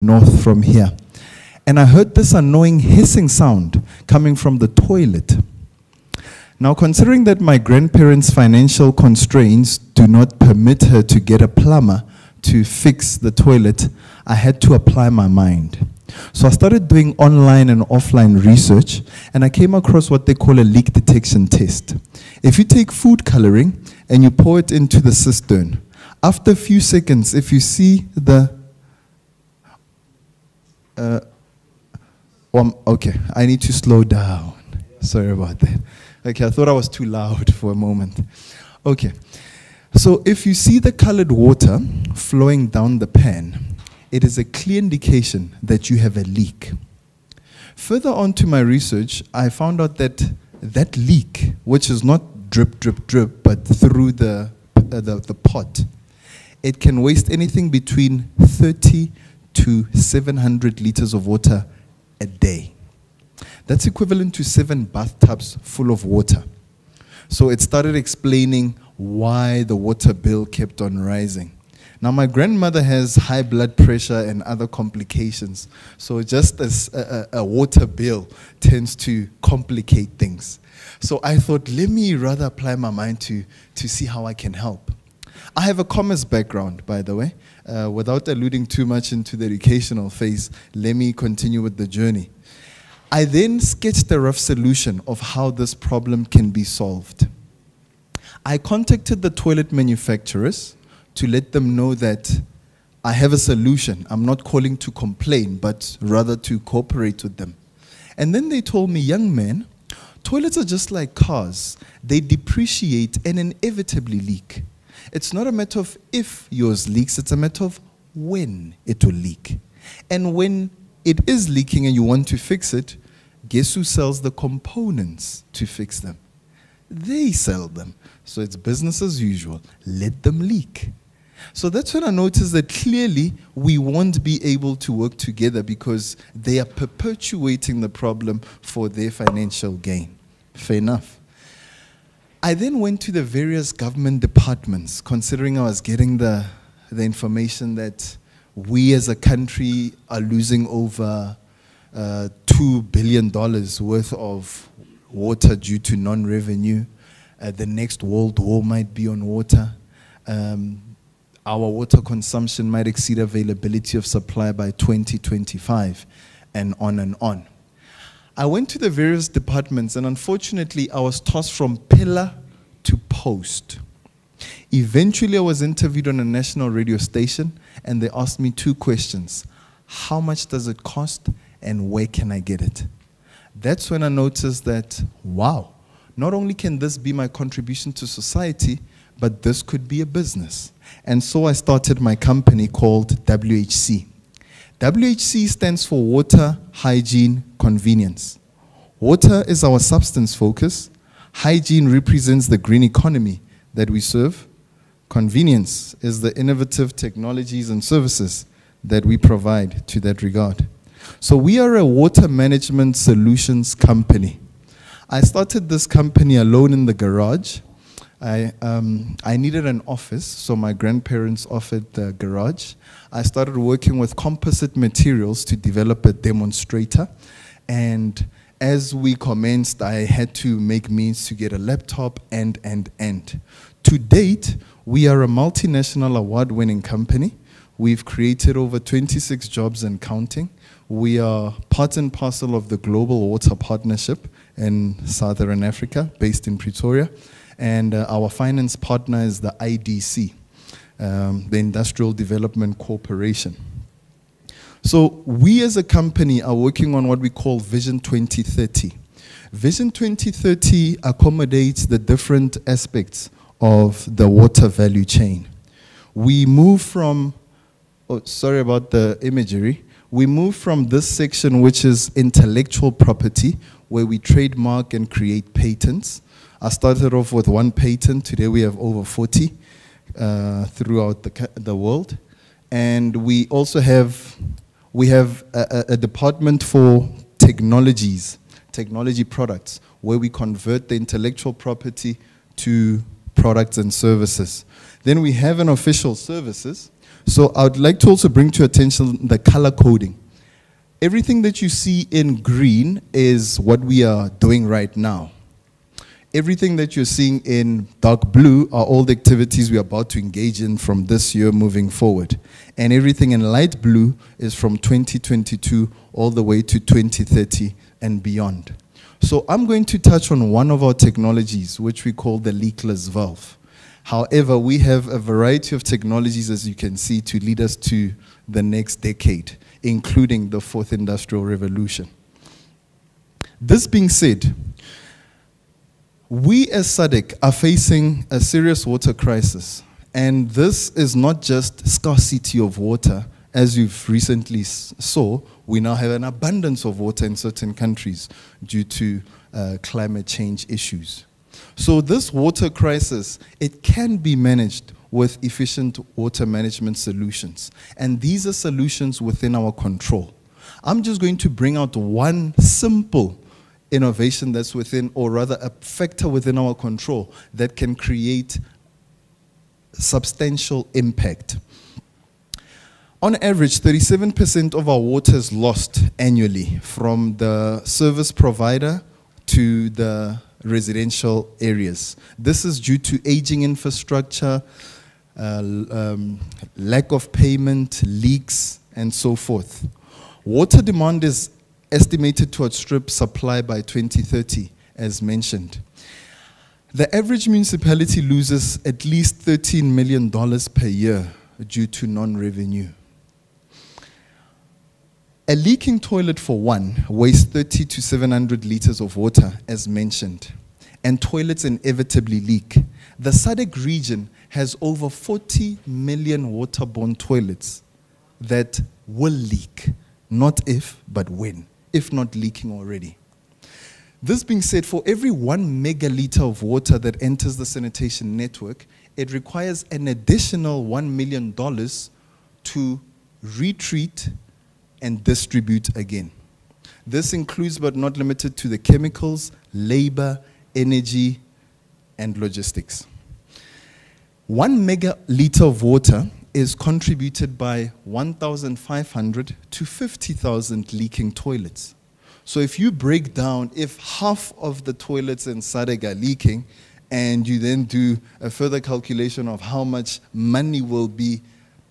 north from here. And I heard this annoying hissing sound coming from the toilet. Now, considering that my grandparents' financial constraints do not permit her to get a plumber to fix the toilet, I had to apply my mind. So I started doing online and offline research, and I came across what they call a leak detection test. If you take food coloring and you pour it into the cistern, after a few seconds, if you see the okay, I need to slow down. Sorry about that. Okay, I thought I was too loud for a moment. Okay, so if you see the colored water flowing down the pan, it is a clear indication that you have a leak. Further on to my research, I found out that that leak, which is not drip, drip, drip, but through the pot, it can waste anything between 30 to 700 liters of water a day. That's equivalent to 7 bathtubs full of water. So it started explaining why the water bill kept on rising. Now, my grandmother has high blood pressure and other complications. So just as a water bill tends to complicate things. So I thought, let me rather apply my mind to see how I can help. I have a commerce background, by the way. Without alluding too much into the educational phase, let me continue with the journey. I then sketched a rough solution of how this problem can be solved. I contacted the toilet manufacturers to let them know that I have a solution. I'm not calling to complain, but rather to cooperate with them. And then they told me, young man, toilets are just like cars. They depreciate and inevitably leak. It's not a matter of if yours leaks, it's a matter of when it will leak. And when it is leaking and you want to fix it, guess who sells the components to fix them? They sell them. So it's business as usual. Let them leak. So that's when I noticed that clearly we won't be able to work together because they are perpetuating the problem for their financial gain. Fair enough. I then went to the various government departments, considering I was getting the information that we as a country are losing over $2 billion worth of water due to non-revenue. The next world war might be on water. Our water consumption might exceed availability of supply by 2025, and on and on. I went to the various departments, and unfortunately, I was tossed from pillar to post. Eventually, I was interviewed on a national radio station, and they asked me 2 questions. How much does it cost, and where can I get it? That's when I noticed that, wow, not only can this be my contribution to society, but this could be a business. And so I started my company called WHC. WHC stands for Water, Hygiene, Convenience. Water is our substance focus. Hygiene represents the green economy that we serve. Convenience is the innovative technologies and services that we provide to that regard. So we are a water management solutions company. I started this company alone in the garage. I needed an office, so my grandparents offered the garage. I started working with composite materials to develop a demonstrator, and as we commenced, I had to make means to get a laptop and. To date, we are a multinational award-winning company. We've created over 26 jobs and counting. We are part and parcel of the Global Water Partnership in Southern Africa, based in Pretoria. And our finance partner is the IDC, the Industrial Development Corporation. So we as a company are working on what we call Vision 2030. Vision 2030 accommodates the different aspects of the water value chain. We move from, oh, sorry about the imagery, we move from this section, which is intellectual property, where we trademark and create patents. I started off with 1 patent. Today we have over 40 throughout the world. And we also have, a department for technologies, technology products, where we convert the intellectual property to products and services. Then we have an official services, So I would like to also bring to your attention the color coding. Everything that you see in green is what we are doing right now. Everything that you're seeing in dark blue are all the activities we're about to engage in from this year moving forward. And everything in light blue is from 2022 all the way to 2030 and beyond. So I'm going to touch on one of our technologies, which we call the leakless valve. However, we have a variety of technologies, as you can see, to lead us to the next decade, including the fourth industrial revolution. This being said, we as SADC are facing a serious water crisis. And this is not just scarcity of water. As you've recently saw, we now have an abundance of water in certain countries due to climate change issues. So this water crisis, it can be managed with efficient water management solutions. And these are solutions within our control. I'm just going to bring out one simple innovation that's within, or rather a factor within our control that can create substantial impact. On average, 37% of our water is lost annually from the service provider to the residential areas. This is due to aging infrastructure, lack of payment, leaks, and so forth. Water demand is estimated to outstrip supply by 2030, as mentioned. The average municipality loses at least $13 million per year due to non-revenue. A leaking toilet, for one, wastes 30 to 700 liters of water, as mentioned, and toilets inevitably leak. The SADC region has over 40 million waterborne toilets that will leak, not if, but when, if not leaking already. This being said, for every 1 megaliter of water that enters the sanitation network, it requires an additional $1 million to retreat and distribute again. This includes but not limited to the chemicals, labor, energy, and logistics. 1 megaliter of water is contributed by 1,500 to 50,000 leaking toilets. So if you break down, if half of the toilets in SADC are leaking, and you then do a further calculation of how much money will be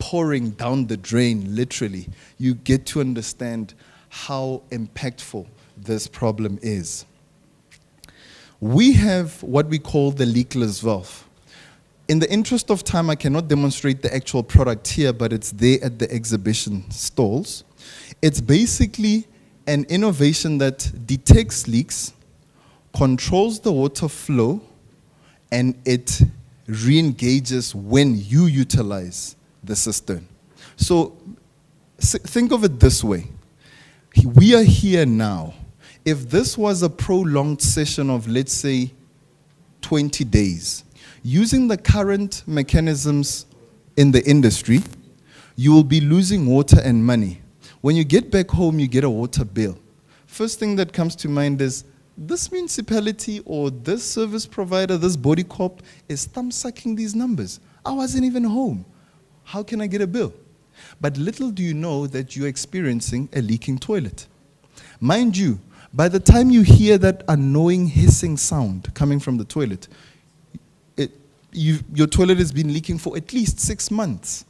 pouring down the drain, literally, you get to understand how impactful this problem is. We have what we call the leakless valve. In the interest of time, I cannot demonstrate the actual product here, but it's there at the exhibition stalls. It's basically an innovation that detects leaks, controls the water flow, and it re-engages when you utilize the cistern. So think of it this way. We are here now. If this was a prolonged session of, let's say, 20 days, using the current mechanisms in the industry, you will be losing water and money. When you get back home, you get a water bill. First thing that comes to mind is, this municipality or this service provider, this body corp, is thumb-sucking these numbers. I wasn't even home. How can I get a bill? But little do you know that you're experiencing a leaking toilet. Mind you, by the time you hear that annoying hissing sound coming from the toilet, your toilet has been leaking for at least 6 months.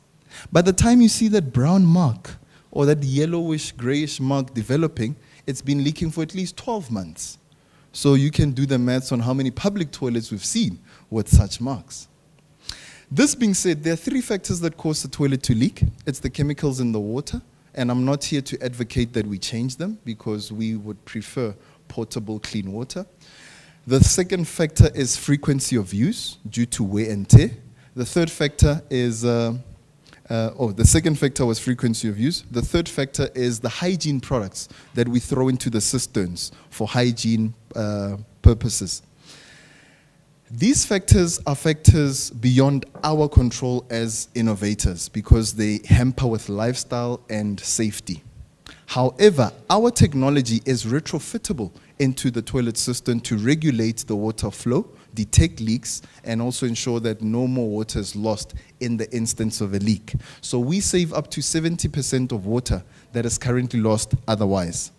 By the time you see that brown mark or that yellowish, grayish mark developing, it's been leaking for at least 12 months. So you can do the maths on how many public toilets we've seen with such marks. This being said, there are 3 factors that cause the toilet to leak. It's the chemicals in the water, and I'm not here to advocate that we change them because we would prefer potable, clean water. The second factor is frequency of use due to wear and tear. The third factor is, the second factor was frequency of use. The third factor is the hygiene products that we throw into the cisterns for hygiene purposes. These factors are factors beyond our control as innovators because they hamper with lifestyle and safety. However, our technology is retrofittable into the toilet cistern to regulate the water flow, detect leaks and also ensure that no more water is lost in the instance of a leak. So we save up to 70% of water that is currently lost otherwise.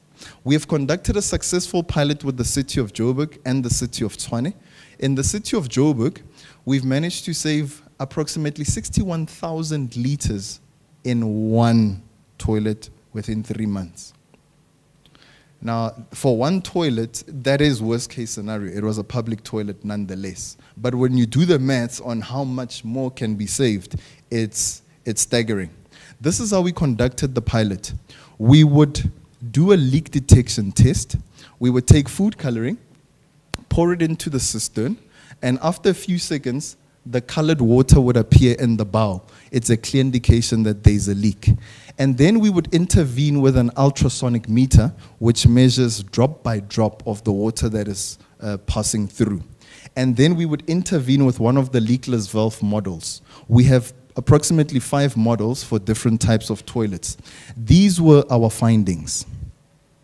We have conducted a successful pilot with the city of Joburg and the city of Tshwane. In the city of Joburg, we've managed to save approximately 61,000 liters in one toilet within 3 months. Now, for one toilet, that is worst case scenario. It was a public toilet nonetheless. But when you do the maths on how much more can be saved, it's staggering. This is how we conducted the pilot. We would do a leak detection test. We would take food coloring, pour it into the cistern, and after a few seconds, the colored water would appear in the bowl. It's a clear indication that there's a leak. And then we would intervene with an ultrasonic meter, which measures drop by drop of the water that is passing through. And then we would intervene with one of the leakless valve models. We have approximately 5 models for different types of toilets. These were our findings.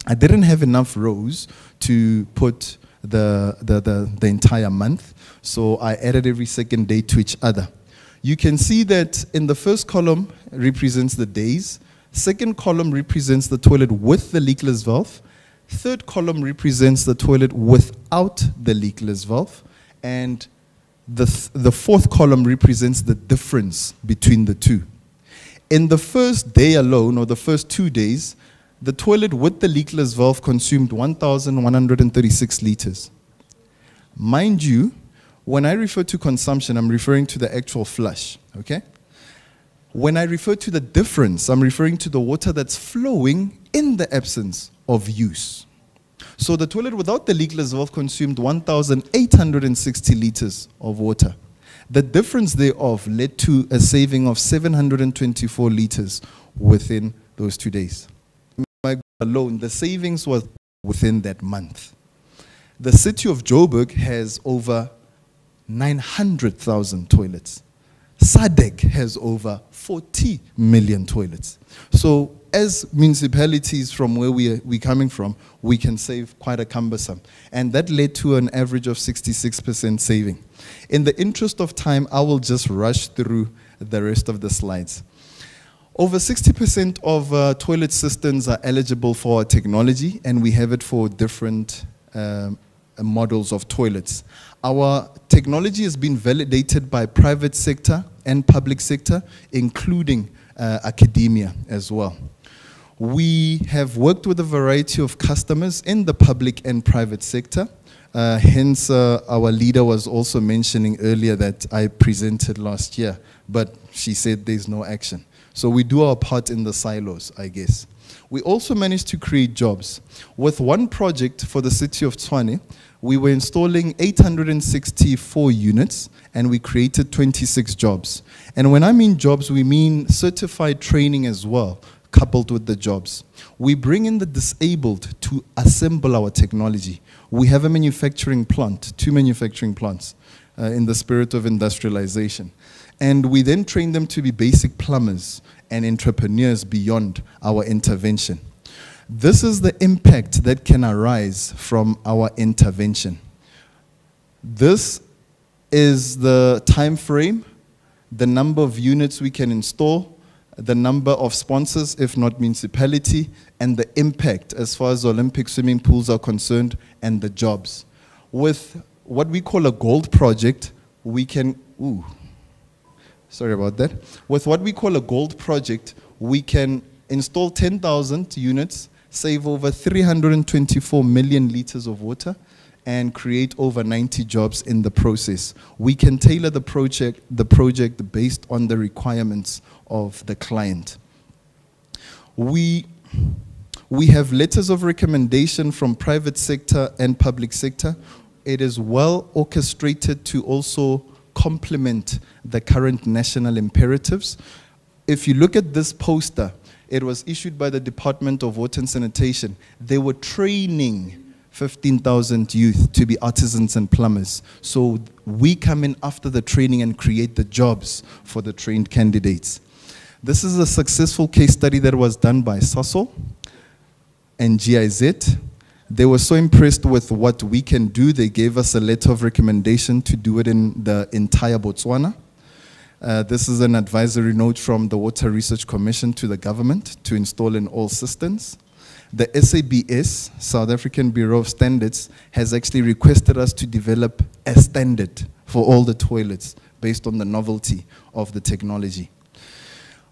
I didn't have enough rows to put the entire month, so I added every second day to each other. You can see that in the first column represents the days, second column represents the toilet with the leakless valve, third column represents the toilet without the leakless valve, and the fourth column represents the difference between the two. In the first day alone, or the first 2 days, the toilet with the leakless valve consumed 1,136 liters. Mind you, when I refer to consumption, I'm referring to the actual flush, okay? When I refer to the difference, I'm referring to the water that's flowing in the absence of use. So the toilet without the leakless valve consumed 1,860 liters of water. The difference thereof led to a saving of 724 liters within those 2 days. Alone, the savings was within that month. The city of Joburg has over 900,000 toilets. SADC has over 40 million toilets. So as municipalities from where we're coming from, we can save quite a cumbersome. And that led to an average of 66% saving. In the interest of time, I will just rush through the rest of the slides. Over 60% of toilet cisterns are eligible for our technology, and we have it for different models of toilets. Our technology has been validated by private sector and public sector, including academia as well. We have worked with a variety of customers in the public and private sector. Hence, our leader was also mentioning earlier that I presented last year, but she said there's no action. So we do our part in the silos, I guess. We also managed to create jobs. With one project for the city of Tshwane, we were installing 864 units, and we created 26 jobs. And when I mean jobs, we mean certified training as well, coupled with the jobs. We bring in the disabled to assemble our technology. We have a manufacturing plant, 2 manufacturing plants, in the spirit of industrialization. And we then train them to be basic plumbers and entrepreneurs beyond our intervention. This is the impact that can arise from our intervention. This is the time frame, the number of units we can install, the number of sponsors, if not municipality, and the impact as far as Olympic swimming pools are concerned, and the jobs. With what we call a gold project, we can, sorry about that. With what we call a gold project, we can install 10,000 units, save over 324 million liters of water, and create over 90 jobs in the process. We can tailor the project based on the requirements of the client. We have letters of recommendation from private sector and public sector. It is well orchestrated to also complement the current national imperatives. If you look at this poster, it was issued by the Department of Water and Sanitation. They were training 15,000 youth to be artisans and plumbers. So we come in after the training and create the jobs for the trained candidates. This is a successful case study that was done by SASO and GIZ. They were so impressed with what we can do, they gave us a letter of recommendation to do it in the entire Botswana. This is an advisory note from the Water Research Commission to the government to install in all systems. The SABS, South African Bureau of Standards, has actually requested us to develop a standard for all the toilets based on the novelty of the technology.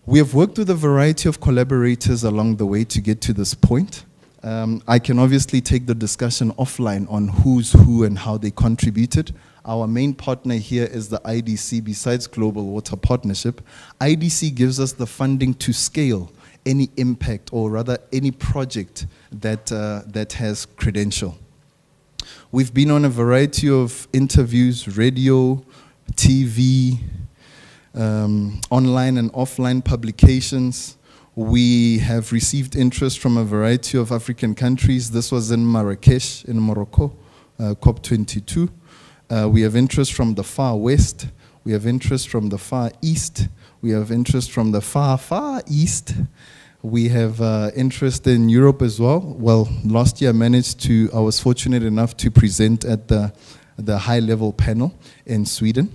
We have worked with a variety of collaborators along the way to get to this point. I can obviously take the discussion offline on who's who and how they contributed. Our main partner here is the IDC, besides Global Water Partnership. IDC gives us the funding to scale any impact, or rather any project that, that has credential. We've been on a variety of interviews, radio, TV, online and offline publications. We have received interest from a variety of African countries. This was in Marrakesh, in Morocco, COP22. We have interest from the Far West. We have interest from the Far East. We have interest from the Far East. We have interest in Europe as well. Well, last year I was fortunate enough to present at the high-level panel in Sweden.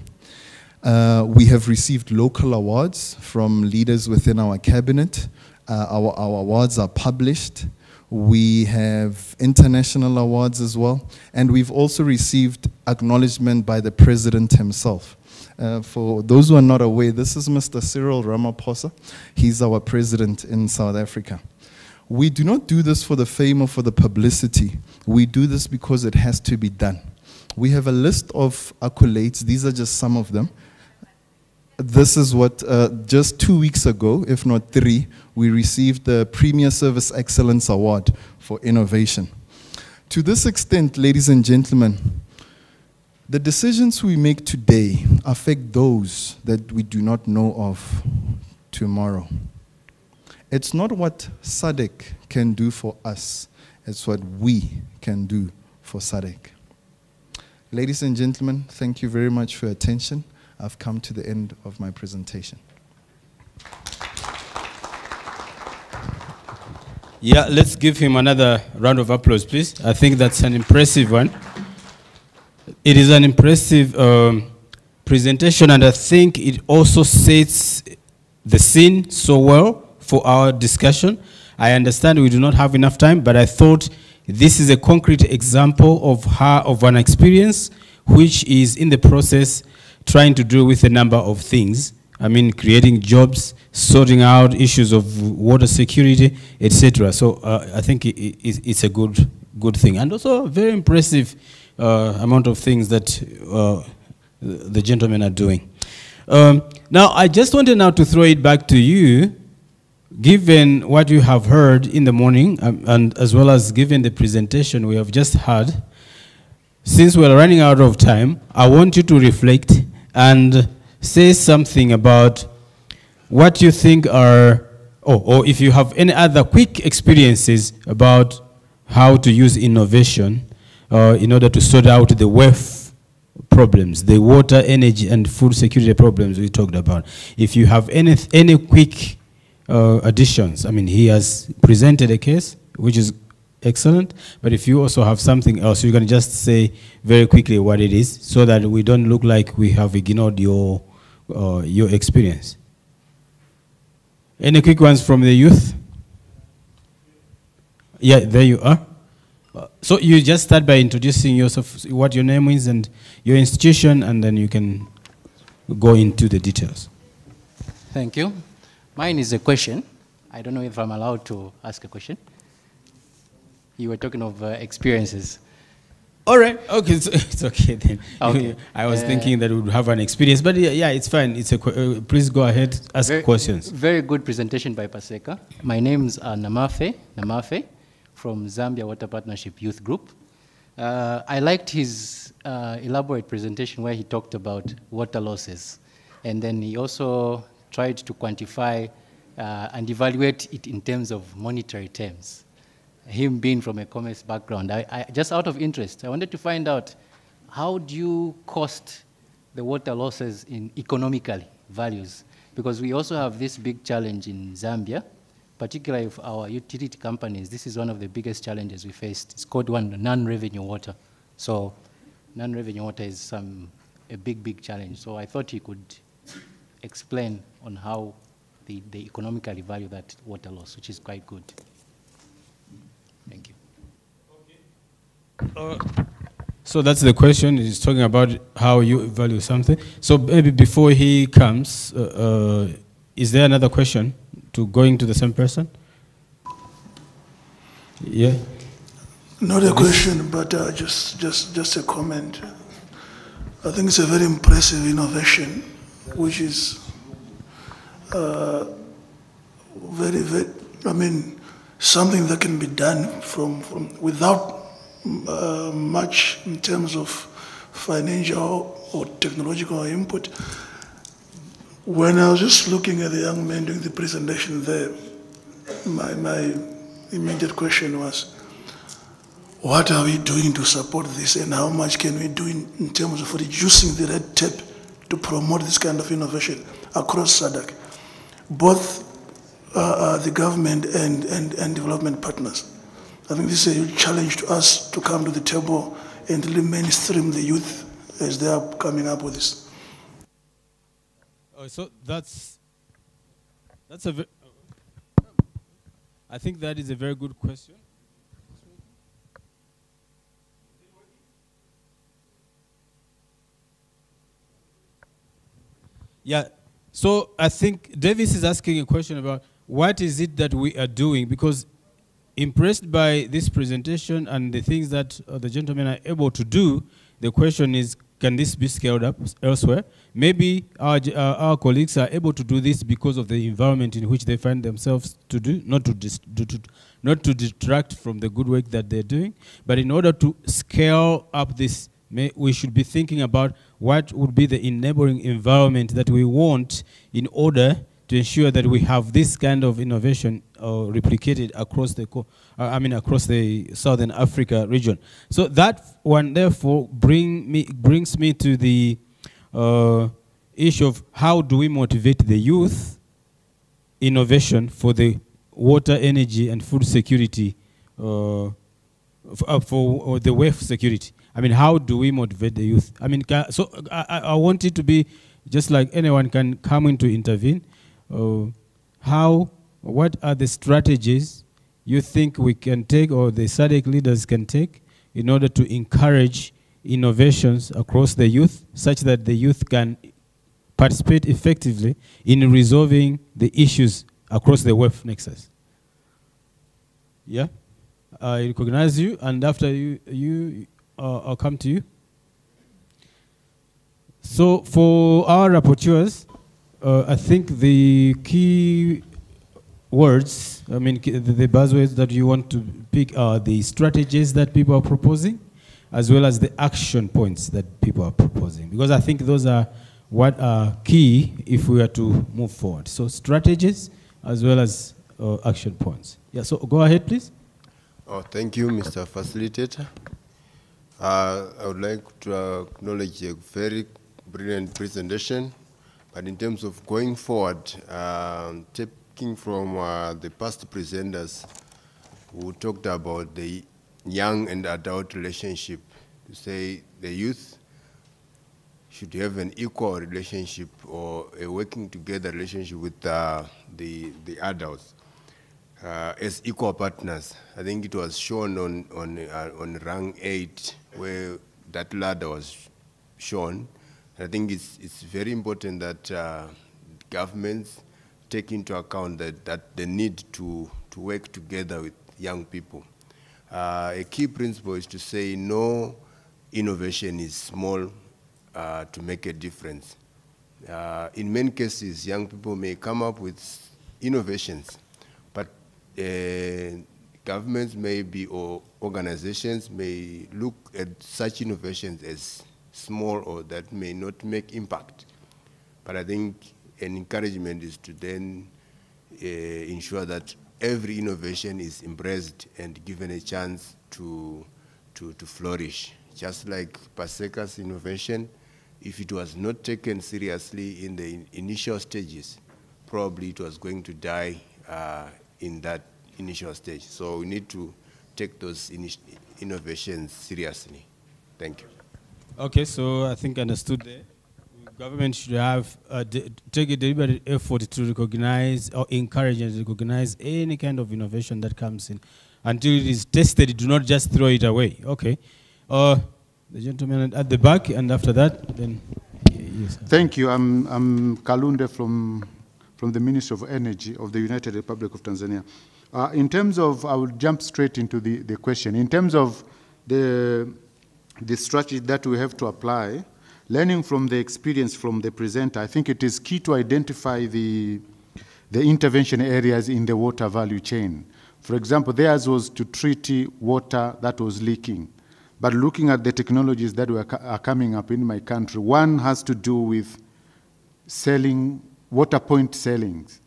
We have received local awards from leaders within our cabinet. Our awards are published. We have international awards as well. And we've also received acknowledgement by the president himself. For those who are not aware, this is Mr. Cyril Ramaphosa. He's our president in South Africa. We do not do this for the fame or for the publicity. We do this because it has to be done. We have a list of accolades. These are just some of them. This is what, just 2 weeks ago, if not 3, we received the Premier Service Excellence Award for Innovation. To this extent, ladies and gentlemen, the decisions we make today affect those that we do not know of tomorrow. It's not what SADC can do for us, it's what we can do for SADC. Ladies and gentlemen, thank you very much for your attention. I've come to the end of my presentation. Yeah, let's give him another round of applause, please. I think that's an impressive one. It is an impressive presentation, and I think it also sets the scene so well for our discussion. I understand we do not have enough time, but I thought this is a concrete example of an experience which is in the process trying to deal with a number of things. I mean, creating jobs, sorting out issues of water security, etc. So I think it's a good thing, and also a very impressive amount of things that the gentlemen are doing. Now, I just wanted now to throw it back to you, given what you have heard in the morning, and as well as given the presentation we have just had. Since we're running out of time, I want you to reflect and say something about what you think are, or if you have any other quick experiences about how to use innovation in order to sort out the WEF problems, the water, energy, and food security problems we talked about. If you have any quick additions, I mean, he has presented a case, which is excellent, but if you also have something else, you can just say very quickly what it is, so that we don't look like we have ignored your experience. Any quick ones from the youth? Yeah, there you are. So you just start by introducing yourself, what your name is and your institution, and then you can go into the details. Thank you. Mine is a question. I don't know if I'm allowed to ask a question. You were talking of experiences. All right. Okay, it's okay then. Okay. I was thinking that we would have an experience, but yeah, it's fine. It's please go ahead, ask questions. Very good presentation by Paseka. My name's Namafe from Zambia Water Partnership Youth Group. I liked his elaborate presentation where he talked about water losses, and then he also tried to quantify and evaluate it in terms of monetary terms. Him being from a commerce background, just out of interest, I wanted to find out, how do you cost the water losses in economically values? Because we also have this big challenge in Zambia particularly for our utility companies, this is one of the biggest challenges we faced. It's called non-revenue water. So non-revenue water is a big challenge. So I thought you could explain on how they economically value that water loss, which is quite good. Thank you. So that's the question. He's talking about how you value something. So maybe before he comes, is there another question to going to the same person? Yeah. Not a question, but just a comment. I think it's a very impressive innovation, which is something that can be done from without much in terms of financial or technological input. When I was just looking at the young man doing the presentation there, my immediate question was, what are we doing to support this, and how much can we do in terms of reducing the red tape to promote this kind of innovation across SADC, both the government and development partners? I think this is a huge challenge to us to come to the table and really mainstream the youth as they are coming up with this. So that's a I think that is a very good question. Yeah, so I think Davis is asking a question about what is it that we are doing, because impressed by this presentation and the things that the gentlemen are able to do, the question is, can this be scaled up elsewhere? Maybe our colleagues are able to do this because of the environment in which they find themselves to do, not to detract from the good work that they're doing, but in order to scale up this, we should be thinking about what would be the enabling environment that we want in order to ensure that we have this kind of innovation replicated across across the Southern Africa region. So that one, therefore, brings me to the issue of how do we motivate the youth innovation for the water, energy, and food security, for the WEF security. I mean, how do we motivate the youth? I mean, so I want it to be just like anyone can come in to intervene. What are the strategies you think we can take, or the SADC leaders can take, in order to encourage innovations across the youth, such that the youth can participate effectively in resolving the issues across the WEF nexus? Yeah, I recognize you, and after I'll come to you. So for our rapporteurs, I think the key words, I mean, the buzzwords that you want to pick are the strategies that people are proposing, as well as the action points that people are proposing. Because I think those are what are key if we are to move forward. So strategies, as well as action points. Yeah, so go ahead, please. Oh, thank you, Mr. Facilitator. I would like to acknowledge a very brilliant presentation. But in terms of going forward, taking from the past presenters who talked about the young and adult relationship, to say the youth should have an equal relationship or a working together relationship with the adults as equal partners. I think it was shown on rank 8 where that ladder was shown. I think it's very important that governments take into account that the need to work together with young people. A key principle is to say no innovation is small to make a difference. In many cases, young people may come up with innovations, but governments maybe or organizations may look at such innovations as small or that may not make impact. But I think an encouragement is to then ensure that every innovation is embraced and given a chance to flourish. Just like Paseka's innovation, if it was not taken seriously in the initial stages, probably it was going to die in that initial stage. So we need to take those innovations seriously. Thank you. Okay, so I think understood there. Government should have take a deliberate effort to recognize or encourage and recognize any kind of innovation that comes in. Until it is tested, do not just throw it away. Okay. The gentleman at the back, and after that, then. Yes, thank you. I'm Kalunde from the Ministry of Energy of the United Republic of Tanzania. In terms of, I will jump straight into the question. In terms of the strategy that we have to apply, learning from the experience from the presenter, I think it is key to identify the intervention areas in the water value chain. For example, theirs was to treat water that was leaking. But looking at the technologies that are coming up in my country, one has to do with selling, water point sellings,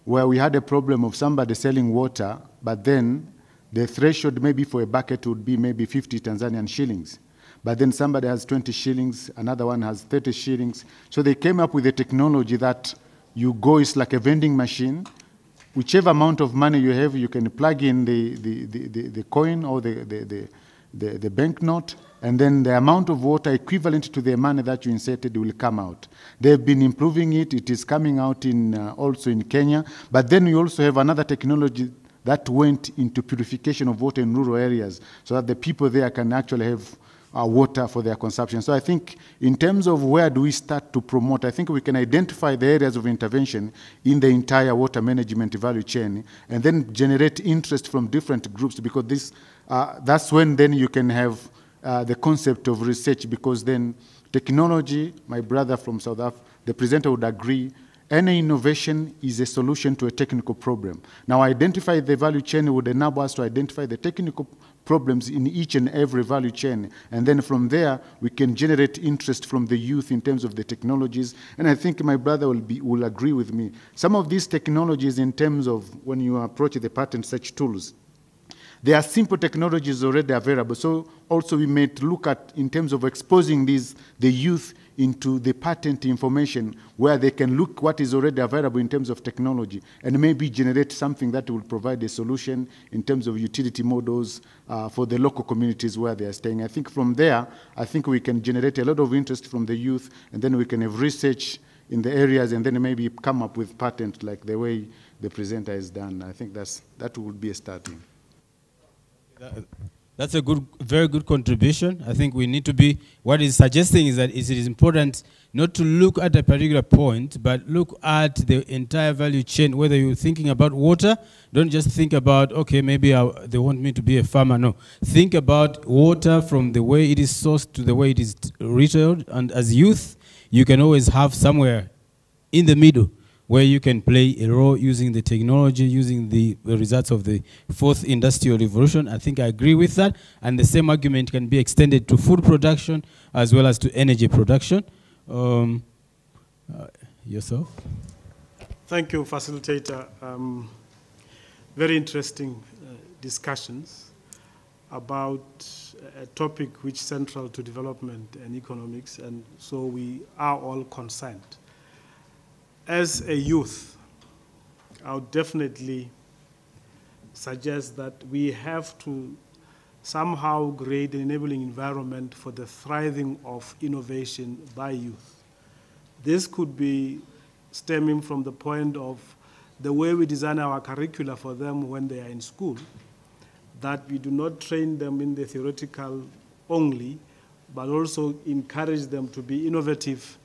where we had a problem of somebody selling water, but then the threshold maybe for a bucket would be maybe 50 Tanzanian shillings. But then somebody has 20 shillings, another one has 30 shillings. So they came up with a technology that you go, it's like a vending machine. Whichever amount of money you have, you can plug in the coin or the banknote, and then the amount of water equivalent to the money that you inserted will come out. They've been improving it. It is coming out also in Kenya. But then we also have another technology that went into purification of water in rural areas so that the people there can actually have water for their consumption. So I think in terms of where do we start to promote, I think we can identify the areas of intervention in the entire water management value chain and then generate interest from different groups, because this, that's when then you can have the concept of research, because then technology, my brother from South Africa, the presenter would agree, any innovation is a solution to a technical problem. Now, identify the value chain would enable us to identify the technical problems in each and every value chain. And then from there, we can generate interest from the youth in terms of the technologies. And I think my brother will agree with me. Some of these technologies in terms of when you approach the patent search tools, there are simple technologies already available. So also we may look at in terms of exposing the youth into the patent information where they can look what is already available in terms of technology and maybe generate something that will provide a solution in terms of utility models for the local communities where they are staying. I think from there, I think we can generate a lot of interest from the youth, and then we can have research in the areas and then maybe come up with patent like the way the presenter has done. I think that would be a starting. That's a very good contribution. I think we need to be, what is suggesting is that it is important not to look at a particular point, but look at the entire value chain. Whether you're thinking about water, don't just think about, okay, maybe they want me to be a farmer. No, think about water from the way it is sourced to the way it is retailed. And as youth, you can always have somewhere in the middle where you can play a role using the technology, using the results of the fourth industrial revolution. I think I agree with that. And the same argument can be extended to food production as well as to energy production. Yourself? Thank you, facilitator. Very interesting discussions about a topic which is central to development and economics, and so we are all concerned. As a youth, I would definitely suggest that we have to somehow create an enabling environment for the thriving of innovation by youth. This could be stemming from the point of the way we design our curricula for them when they are in school, that we do not train them in the theoretical only, but also encourage them to be innovative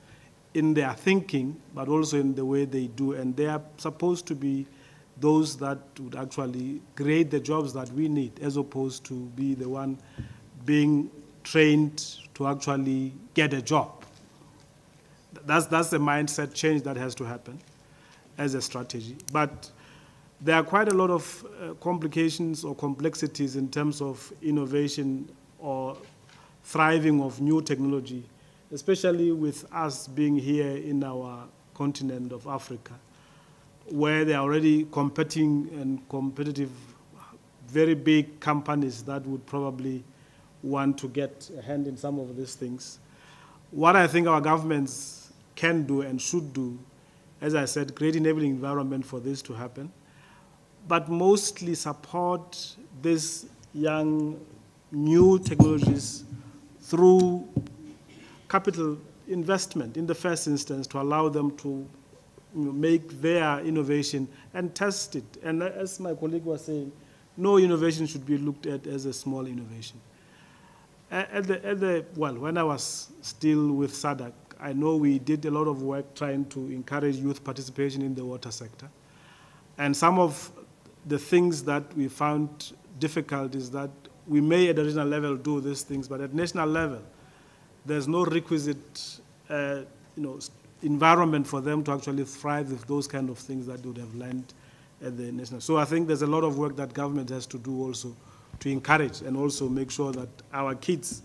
in their thinking, but also in the way they do. And they are supposed to be those that would actually create the jobs that we need, as opposed to be the one being trained to actually get a job. That's the mindset change that has to happen as a strategy. But there are quite a lot of complications or complexities in terms of innovation or thriving of new technology, especially with us being here in our continent of Africa, where there are already competing and competitive, very big companies that would probably want to get a hand in some of these things. What I think our governments can do and should do, as I said, create an enabling environment for this to happen. but mostly support these young new technologies through capital investment in the first instance to allow them to make their innovation and test it. And as my colleague was saying, no innovation should be looked at as a small innovation. Well, when I was still with SADC, I know we did a lot of work trying to encourage youth participation in the water sector. And some of the things that we found difficult is that we may at the regional level do these things, but at national level, there's no requisite environment for them to actually thrive with those kind of things that they would have learned at the national. So I think there's a lot of work that government has to do also to encourage and also make sure that our kids,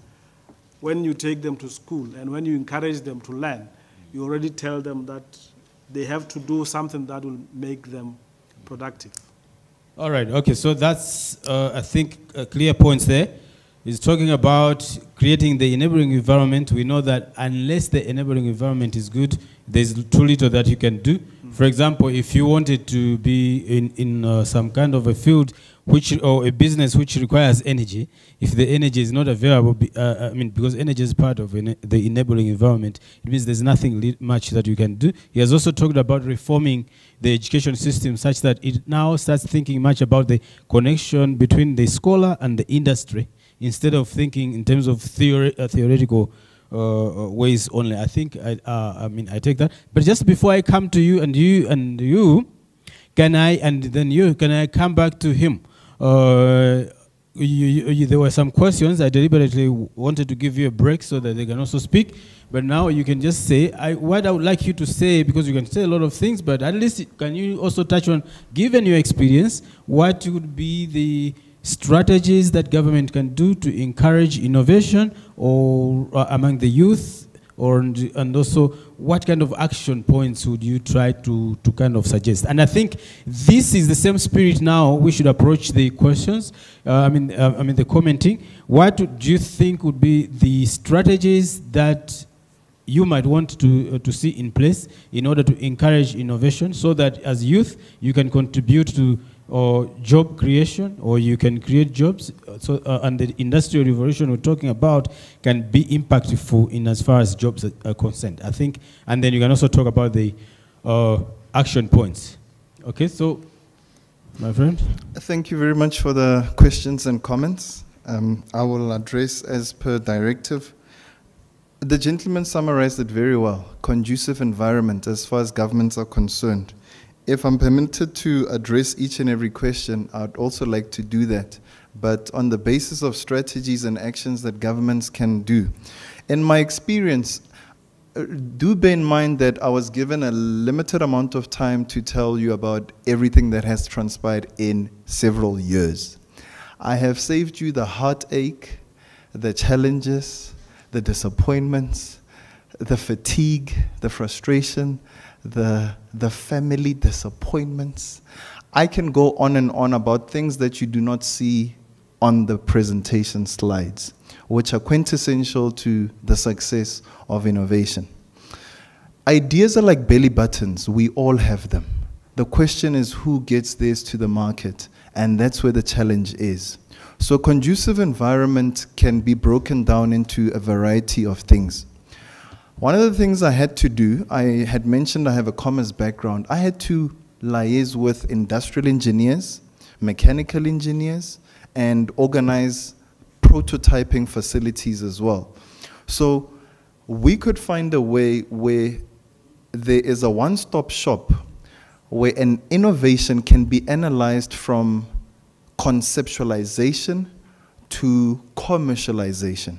when you take them to school and when you encourage them to learn, you already tell them that they have to do something that will make them productive. All right, okay, so that's, I think, clear points there. He's talking about creating the enabling environment. We know that unless the enabling environment is good, there's too little that you can do. For example, if you wanted to be in some kind of a field or a business which requires energy, if the energy is not available, because energy is part of the enabling environment, it means there's nothing much that you can do. He has also talked about reforming the education system such that it now starts thinking much about the connection between the scholar and the industry, instead of thinking in terms of theoretical ways only. I think, I take that. But just before I come to you, can I come back to him? There were some questions. I deliberately wanted to give you a break so that they can also speak. But now you can just say, what I would like you to say, because you can say a lot of things, but at least can you also touch on, given your experience, what would be the strategies that government can do to encourage innovation or among the youth, and also what kind of action points would you try to kind of suggest? And I think this is the same spirit now we should approach the questions, the commenting. What do you think would be the strategies that you might want to see in place in order to encourage innovation, so that as youth you can contribute to job creation, or you can create jobs, and the industrial revolution we're talking about can be impactful in as far as jobs are concerned, I think. And then you can also talk about the action points. Okay, so, my friend? Thank you very much for the questions and comments. I will address as per directive. The gentleman summarized it very well. Conducive environment as far as governments are concerned. If I'm permitted to address each and every question, I'd also like to do that, but on the basis of strategies and actions that governments can do. In my experience, do bear in mind that I was given a limited amount of time to tell you about everything that has transpired in several years. I have saved you the heartache, the challenges, the disappointments, the fatigue, the frustration, the family disappointments. I can go on and on about things that you do not see on the presentation slides, which are quintessential to the success of innovation. Ideas are like belly buttons. We all have them. The question is who gets theirs to the market, and that's where the challenge is. So conducive environment can be broken down into a variety of things. One of the things I had to do, I had mentioned I have a commerce background. I had to liaise with industrial engineers, mechanical engineers, and organize prototyping facilities as well. So we could find a way where there is a one-stop shop where an innovation can be analyzed from conceptualization to commercialization.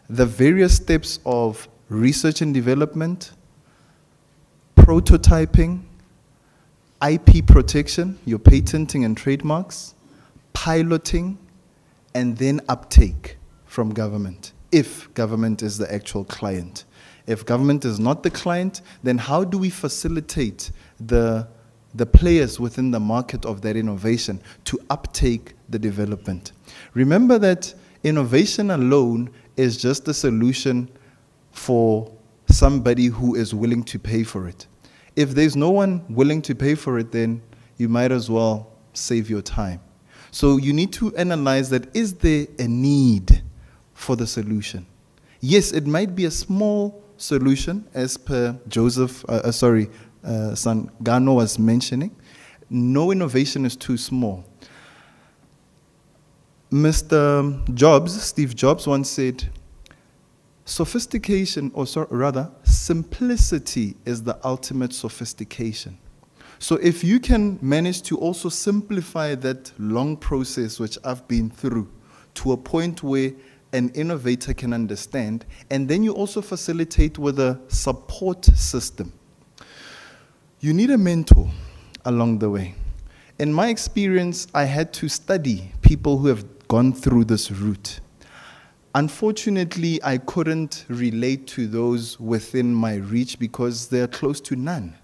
The various steps of research and development, prototyping, IP protection, your patenting and trademarks, piloting, and then uptake from government, if government is the actual client. If government is not the client, then how do we facilitate the players within the market of that innovation to uptake the development? Remember that innovation alone is just a solution for somebody who is willing to pay for it. If there's no one willing to pay for it, then you might as well save your time. So you need to analyze that, is there a need for the solution? Yes, it might be a small solution, as per Sangano was mentioning. No innovation is too small. Steve Jobs once said, sophistication, or rather, simplicity is the ultimate sophistication. So if you can manage to also simplify that long process which I've been through to a point where an innovator can understand, and then you also facilitate with a support system. You need a mentor along the way. In my experience, I had to study people who have gone through this route. Unfortunately, I couldn't relate to those within my reach because they are close to none.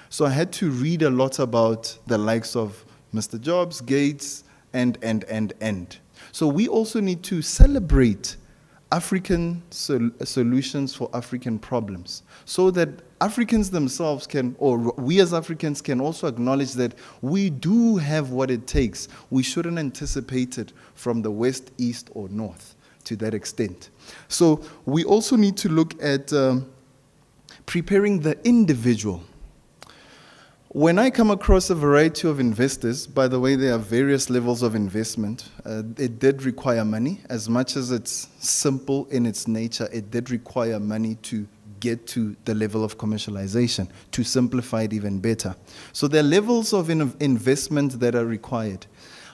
So I had to read a lot about the likes of Mr. Jobs, Gates, and. So we also need to celebrate African solutions for African problems, so that Africans themselves can, or we as Africans can also acknowledge that we do have what it takes. We shouldn't anticipate it from the west, east, or north to that extent. So we also need to look at preparing the individual. When I come across a variety of investors, by the way, there are various levels of investment. It did require money. As much as it's simple in its nature, it did require money to get to the level of commercialization, to simplify it even better. So there are levels of investment that are required.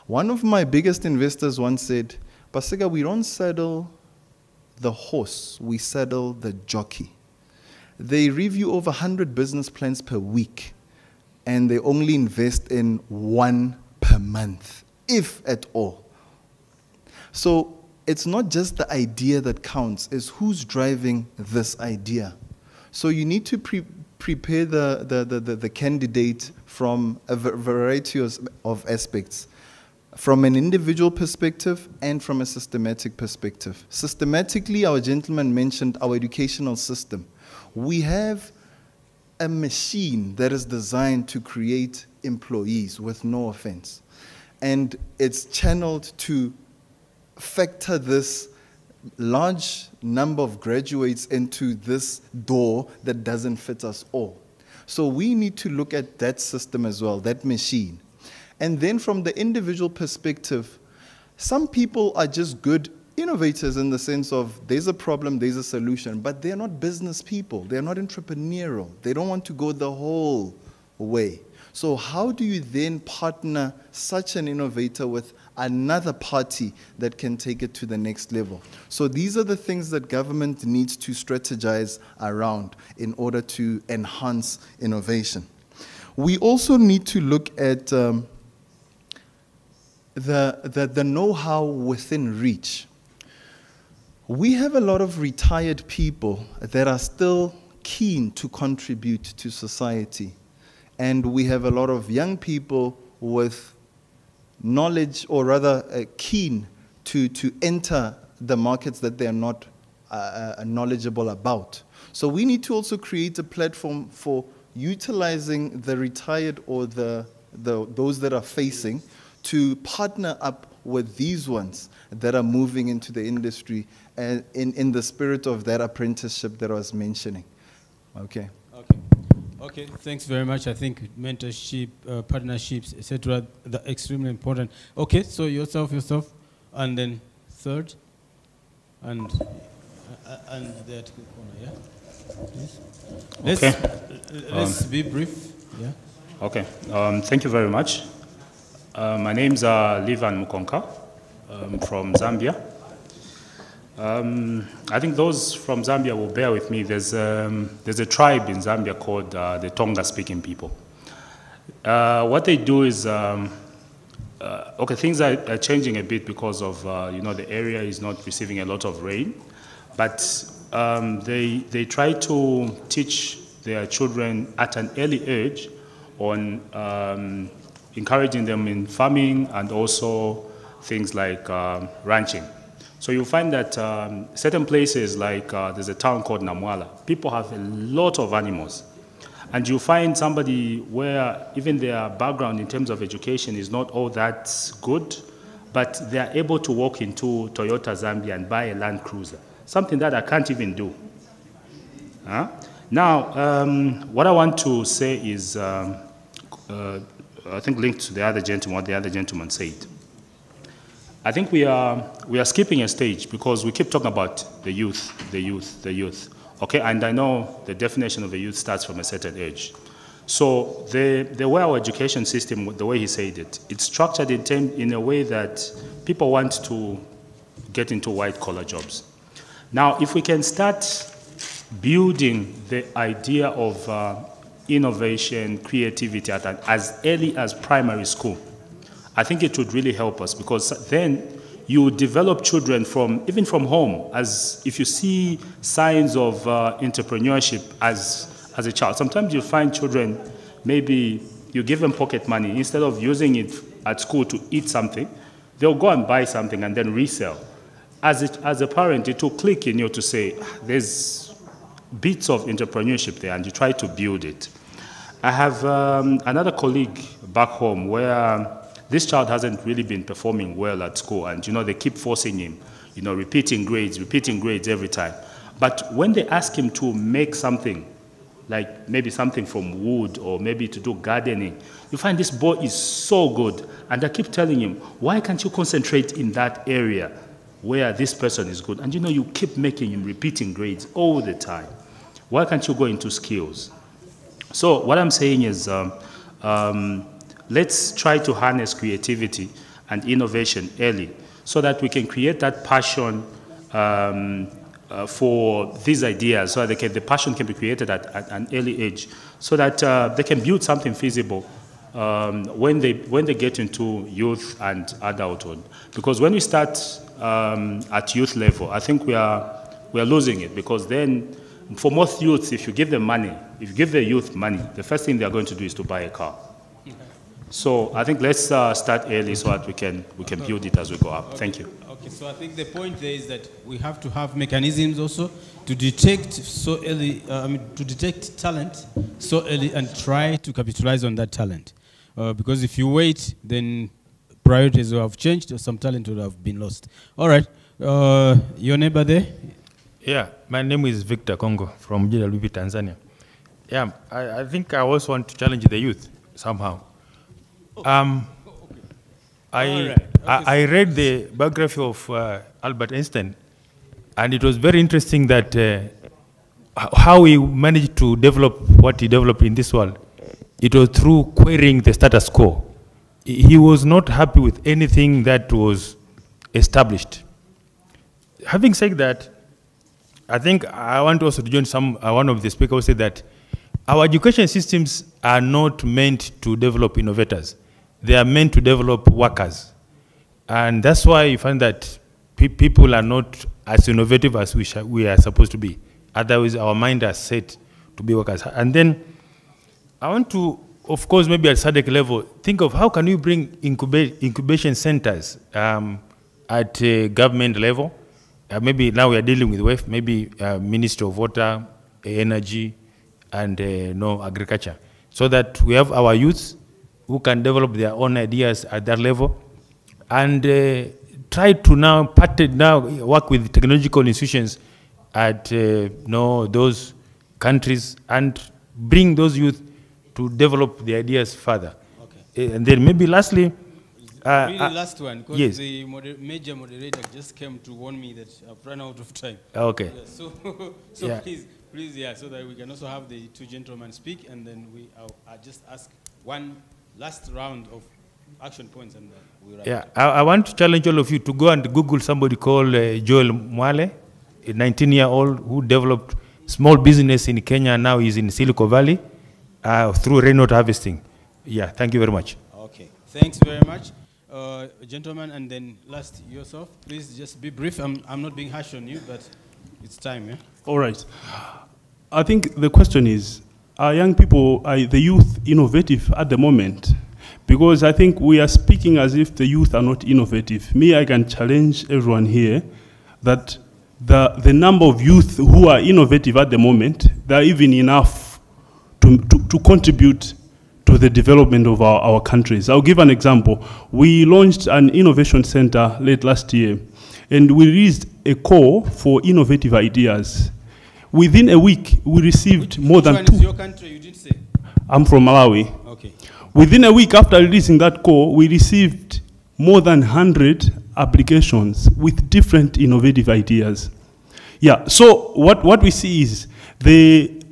One of my biggest investors once said, Paseka, we don't saddle the horse, we saddle the jockey. They review over 100 business plans per week, and they only invest in one per month, if at all. So it's not just the idea that counts, it's who's driving this idea. So you need to prepare the candidate from a variety of aspects, from an individual perspective and from a systematic perspective. Systematically, our gentleman mentioned our educational system. We have a machine that is designed to create employees, with no offense. And it's channeled to factor this large number of graduates into this door that doesn't fit us all. So we need to look at that system as well, that machine. And then from the individual perspective, some people are just good innovators in the sense of there's a problem, there's a solution, but they're not business people. They're not entrepreneurial. They don't want to go the whole way. So how do you then partner such an innovator with another party that can take it to the next level? So these are the things that government needs to strategize around in order to enhance innovation. We also need to look at the know-how within reach. We have a lot of retired people that are still keen to contribute to society. And we have a lot of young people with knowledge, or rather keen to enter the markets that they are not knowledgeable about. So we need to also create a platform for utilizing the retired or those that are facing to partner up with these ones that are moving into the industry in the spirit of that apprenticeship that I was mentioning. Okay. Okay, thanks very much. I think mentorship, partnerships, etc., they're extremely important. Okay, so yourself, and then third, and that corner, yeah? Please. Let's be brief. Yeah. Okay, thank you very much. My name's Livan Mukonka from Zambia. I think those from Zambia will bear with me. There's a tribe in Zambia called the Tonga-speaking people. What they do is, okay, things are changing a bit because of, the area is not receiving a lot of rain, but they try to teach their children at an early age on encouraging them in farming and also things like ranching. So you'll find that certain places, like there's a town called Namwala, people have a lot of animals. And you find somebody where even their background in terms of education is not all that good, but they are able to walk into Toyota Zambia and buy a Land Cruiser, something that I can't even do. Now, what I want to say is, I think linked to the other gentleman, what the other gentleman said. I think we are skipping a stage because we keep talking about the youth. Okay, and I know the definition of a youth starts from a certain age. So the way our education system, the way he said it, it's structured in a way that people want to get into white-collar jobs. Now, if we can start building the idea of innovation, creativity as early as primary school, I think it would really help us, because then you develop children even from home, as if you see signs of entrepreneurship as a child. Sometimes you find children, maybe you give them pocket money, instead of using it at school to eat something, they'll go and buy something and then resell. As a parent, it will click in you to say, there's bits of entrepreneurship there, and you try to build it. I have another colleague back home where this child hasn't really been performing well at school, and they keep forcing him, repeating grades every time. But when they ask him to make something, like maybe something from wood or maybe to do gardening, you find this boy is so good, and I keep telling him, why can't you concentrate in that area where this person is good? And you keep making him repeating grades all the time. Why can't you go into skills? So what I'm saying is, let's try to harness creativity and innovation early so that we can create that passion for these ideas, so that the passion can be created at an early age, so that they can build something feasible when they get into youth and adulthood. Because when we start at youth level, I think we are losing it, because then for most youths, if you give them money, if you give the youth money, the first thing they are going to do is to buy a car. So I think let's start early so that we can build it as we go up. Thank you. Okay, so I think the point there is that we have to have mechanisms also to detect so early, to detect talent so early and try to capitalize on that talent. Because if you wait, then priorities will have changed, or some talent will have been lost. All right, your neighbor there? Yeah, my name is Victor Congo from GWP, Tanzania. Yeah, I think I also want to challenge the youth somehow. I read the biography of Albert Einstein, and it was very interesting that how he managed to develop what he developed in this world. It was through querying the status quo. He was not happy with anything that was established. Having said that, I think I want also to join one of the speakers who said that our education systems are not meant to develop innovators. They are meant to develop workers. And that's why you find that people are not as innovative as we are supposed to be. Otherwise, our mind are set to be workers. And then I want to, of course, maybe at SADC level, think of how can we bring incubation centers at government level. Maybe now we are dealing with WEF, maybe Ministry of Water, Energy, and agriculture, so that we have our youths who can develop their own ideas at that level, and try to now work with technological institutions at those countries and bring those youth to develop the ideas further. Okay. And then maybe lastly, really last one, because yes. The major moderator just came to warn me that I've run out of time. Okay. Yeah, so yeah. please, yeah, so that we can also have the two gentlemen speak, and then I'll just ask one last round of action points, and then we'll wrap it up. I want to challenge all of you to go and Google somebody called Joel Mwale, a 19-year-old who developed small business in Kenya, and now he's in Silicon Valley through rainwater harvesting. Yeah, thank you very much. Okay, thanks very much. Gentlemen, and then last yourself, please just be brief. I'm not being harsh on you, but it's time, yeah? All right. I think the question is, are young people, are the youth innovative at the moment? Because I think we are speaking as if the youth are not innovative. Me, I can challenge everyone here that the number of youth who are innovative at the moment, they are even enough to contribute to the development of our countries. I'll give an example. We launched an innovation center late last year, and we released a call for innovative ideas. Within a week, we received more than 2. Which one is your country, you didn't say? I'm from Malawi. Okay. Within a week after releasing that call, we received more than 100 applications with different innovative ideas. Yeah, so what we see is the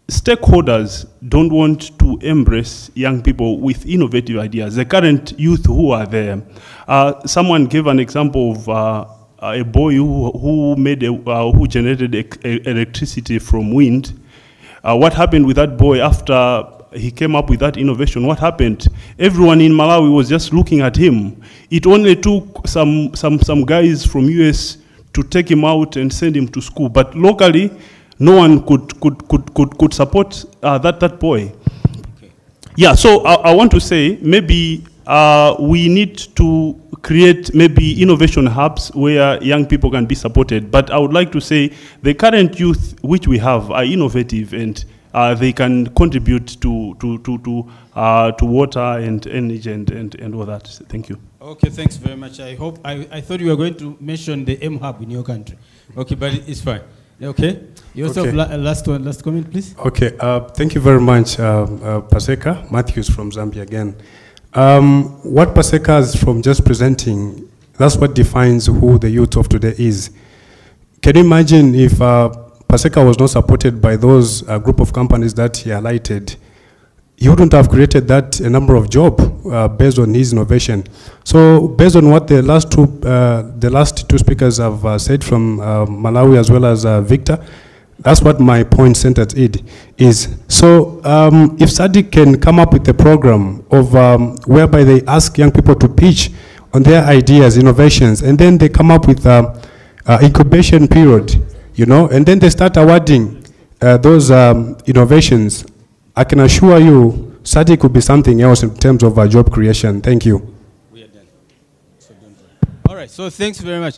stakeholders don't want to embrace young people with innovative ideas, the current youth who are there. Someone gave an example of a boy who generated electricity from wind. What happened with that boy after he came up with that innovation? What happened? Everyone in Malawi was just looking at him. It only took some guys from US to take him out and send him to school, but locally, no one could support that boy. Okay. Yeah, so I want to say maybe we need to create maybe innovation hubs where young people can be supported. But I would like to say the current youth which we have are innovative, and they can contribute to water and energy and all that. Thank you. Okay, thanks very much. I thought you were going to mention the M hub in your country. Okay, but it's fine. Okay. You also have last comment, please. Okay. Thank you very much, Paseka. Matthews from Zambia again. What Paseka is from just presenting, that's what defines who the youth of today is. Can you imagine if Paseka was not supported by those group of companies that he highlighted? He wouldn't have created that number of jobs based on his innovation. So based on what the last two speakers have said from Malawi as well as Victor, that's what my point centered is. So if SADC can come up with a program of whereby they ask young people to pitch on their ideas, innovations, and then they come up with incubation period, you know, and then they start awarding those innovations, I can assure you, SADC could be something else in terms of job creation. Thank you. We are done. So don't worry. All right, so thanks very much.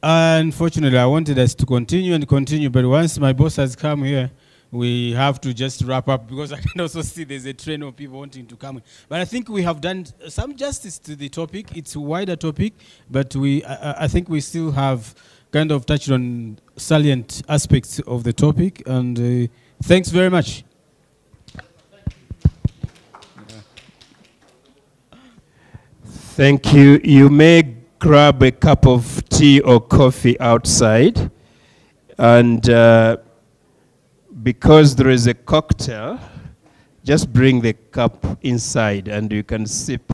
Unfortunately, I wanted us to continue, but once my boss has come here, we have to just wrap up, because I can also see there's a train of people wanting to come in. But I think we have done some justice to the topic. It's a wider topic, but I think we still have kind of touched on salient aspects of the topic, and thanks very much. Thank you. You may grab a cup of tea or coffee outside, and because there is a cocktail, just bring the cup inside and you can sip.